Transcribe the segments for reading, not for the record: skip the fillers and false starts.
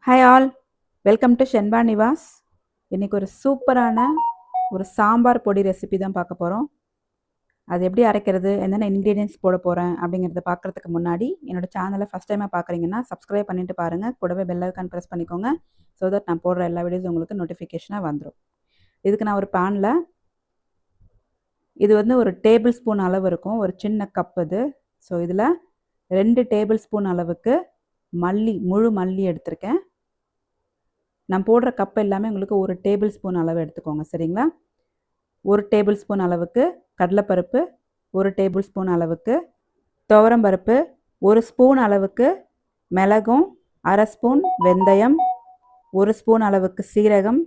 Hi all, welcome to Shenba Nivas. இன்றைக்கி ஒரு சூப்பரான ஒரு சாம்பார் பொடி ரெசிபி தான் பார்க்க போகிறோம். அது எப்படி அரைக்கிறது, என்னென்ன இன்க்ரீடியன்ஸ் போட போகிறேன் அப்படிங்கிறத பார்க்குறதுக்கு முன்னாடி என்னோடய சேனலை ஃபஸ்ட் டைமாக பார்க்குறீங்கன்னா சப்ஸ்கிரைப் பண்ணிவிட்டு பாருங்கள். கூடவே பெல் ஐக்கான் ப்ரெஸ் பண்ணிக்கோங்க. ஸோ தட் நான் போடுற எல்லா வீடியோஸும் உங்களுக்கு நோட்டிஃபிகேஷனாக வந்துடும். இதுக்கு நான் ஒரு பேனில், இது வந்து ஒரு டேபிள் ஸ்பூன் அளவு இருக்கும், ஒரு சின்ன கப் இது. ஸோ இதில் 2 டேபிள் ஸ்பூன் அளவுக்கு முழு மல்லி எடுத்திருக்கேன். நான் போடுற கப் எல்லாமே உங்களுக்கு ஒரு டேபிள் ஸ்பூன் அளவு எடுத்துக்கோங்க, சரிங்களா? ஒரு டேபிள் ஸ்பூன் அளவுக்கு கடலைப்பருப்பு, ஒரு டேபிள் ஸ்பூன் அளவுக்கு துவரம்பருப்பு, ஒரு ஸ்பூன் அளவுக்கு மிளகும், அரை ஸ்பூன் வெந்தயம், ஒரு ஸ்பூன் அளவுக்கு சீரகம்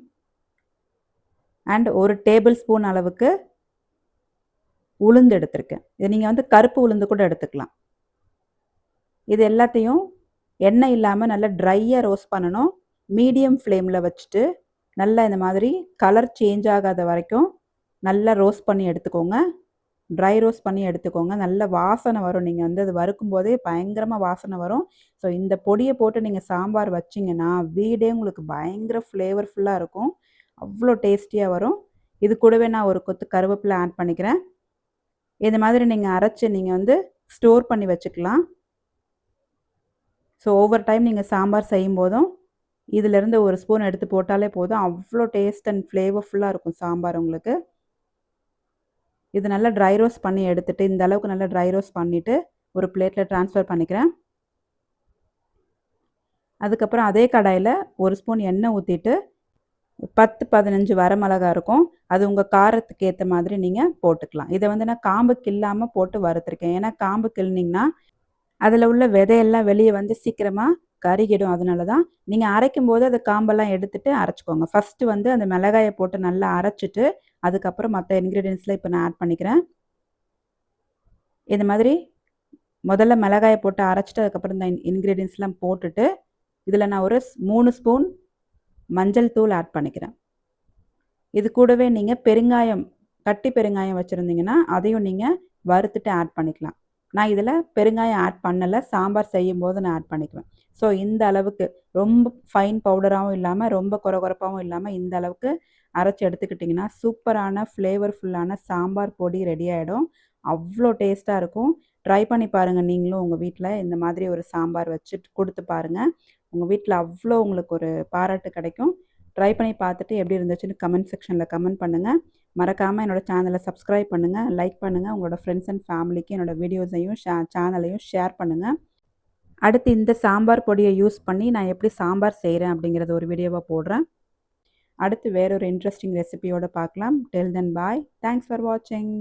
அண்ட் ஒரு டேபிள் ஸ்பூன் அளவுக்கு உளுந்து எடுத்திருக்கேன். இது நீங்கள் வந்து கருப்பு உளுந்து கூட எடுத்துக்கலாம். இது எல்லாத்தையும் எண்ணெய் இல்லாமல் நல்லா ட்ரையாக ரோஸ்ட் பண்ணணும். மீடியம் ஃப்ளேமில் வச்சுட்டு நல்லா இந்த மாதிரி கலர் சேஞ்ச் ஆகாத வரைக்கும் நல்லா ரோஸ்ட் பண்ணி எடுத்துக்கோங்க. ட்ரை ரோஸ்ட் பண்ணி எடுத்துக்கோங்க. நல்ல வாசனை வரும். நீங்கள் வந்து அது வறுக்கும் போதே பயங்கரமாக வாசனை வரும். ஸோ இந்த பொடியை போட்டு நீங்கள் சாம்பார் வச்சிங்கன்னா வீடே உங்களுக்கு பயங்கர ஃப்ளேவர்ஃபுல்லாக இருக்கும். அவ்வளோ டேஸ்டியாக வரும். இது கூடவே நான் ஒரு கொத்து கருவேப்பிலை ஆட் பண்ணிக்கிறேன். இந்த மாதிரி நீங்கள் அரைச்சி நீங்கள் வந்து ஸ்டோர் பண்ணி வச்சுக்கலாம். ஸோ ஓவர் டைம் நீங்கள் சாம்பார் செய்யும் போதும் இதிலேருந்து ஒரு ஸ்பூன் எடுத்து போட்டாலே போதும். அவ்வளோ டேஸ்ட் அண்ட் ஃப்ளேவர்ஃபுல்லாக இருக்கும் சாம்பார் உங்களுக்கு. இது நல்லா ட்ரை ரோஸ்ட் பண்ணி எடுத்துகிட்டு, இந்த அளவுக்கு நல்லா ட்ரை ரோஸ்ட் பண்ணிவிட்டு ஒரு பிளேட்டில் ட்ரான்ஸ்ஃபர் பண்ணிக்கிறேன். அதுக்கப்புறம் அதே கடாயில் ஒரு ஸ்பூன் எண்ணெய் ஊற்றிட்டு 10-15 வரமிளகா இருக்கும். அது உங்கள் காரத்துக்கு ஏற்ற மாதிரி நீங்கள் போட்டுக்கலாம். இதை வந்து நான் காம்பு கில்லாமல் போட்டு வறுத்துருக்கேன். ஏன்னா காம்பு கிள்னிங்கன்னா அதில் உள்ள விதையெல்லாம் வெளியே வந்து சீக்கிரமாக கருகிடும். அதனால தான் நீங்கள் அரைக்கும் போது அந்த காம்பெல்லாம் எடுத்துகிட்டு அரைச்சிக்கோங்க. ஃபஸ்ட்டு வந்து அந்த மிளகாயை போட்டு நல்லா அரைச்சிட்டு அதுக்கப்புறம் மற்ற இன்க்ரீடியன்ஸில் இப்போ நான் ஆட் பண்ணிக்கிறேன். இந்த மாதிரி முதல்ல மிளகாயை போட்டு அரைச்சிட்டு அதுக்கப்புறம் இந்த இன்க்ரீடியன்ஸ்லாம் போட்டுட்டு இதில் நான் ஒரு 3 ஸ்பூன் மஞ்சள் தூள் ஆட் பண்ணிக்கிறேன். இது கூடவே நீங்கள் பெருங்காயம், கட்டி பெருங்காயம் வச்சுருந்தீங்கன்னா அதையும் நீங்கள் வறுத்துட்டு ஆட் பண்ணிக்கலாம். நான் இதில் பெருங்காயம் ஆட் பண்ணலை, சாம்பார் செய்யும் போது நான் ஆட் பண்ணிக்குவேன். ஸோ இந்த அளவுக்கு ரொம்ப ஃபைன் பவுடராகவும் இல்லாமல் ரொம்ப கொரகொரப்பாகவும் இல்லாமல் இந்த அளவுக்கு அரைச்சி எடுத்துக்கிட்டிங்கன்னா சூப்பரான ஃப்ளேவர்ஃபுல்லான சாம்பார் பொடி ரெடி ஆகிடும். அவ்வளோ டேஸ்ட்டாக இருக்கும். ட்ரை பண்ணி பாருங்கள் நீங்களும் உங்கள் வீட்டில். இந்த மாதிரி ஒரு சாம்பார் வச்சு கொடுத்து பாருங்கள். உங்கள் வீட்டில் அவ்வளோ உங்களுக்கு ஒரு பாராட்டு கிடைக்கும். ட்ரை பண்ணி பார்த்துட்டு எப்படி இருந்துச்சுன்னு கமெண்ட் செக்ஷனில் கமெண்ட் பண்ணுங்கள். மறக்காமல் என்னோடய சேனலை சப்ஸ்கிரைப் பண்ணுங்கள், லைக் பண்ணுங்கள். உங்களோட ஃப்ரெண்ட்ஸ் அண்ட் ஃபேமிலிக்கு என்னோடய வீடியோஸையும் சேனலையும் ஷேர் பண்ணுங்கள். அடுத்து இந்த சாம்பார் பொடியை யூஸ் பண்ணி நான் எப்படி சாம்பார் செய்கிறேன் அப்படிங்கிறத ஒரு வீடியோவாக போடுறேன். அடுத்து வேறொரு இன்ட்ரெஸ்டிங் ரெசிபியோடு பார்க்கலாம். டில் தென் பாய். தேங்க்ஸ் ஃபார் வாட்சிங்.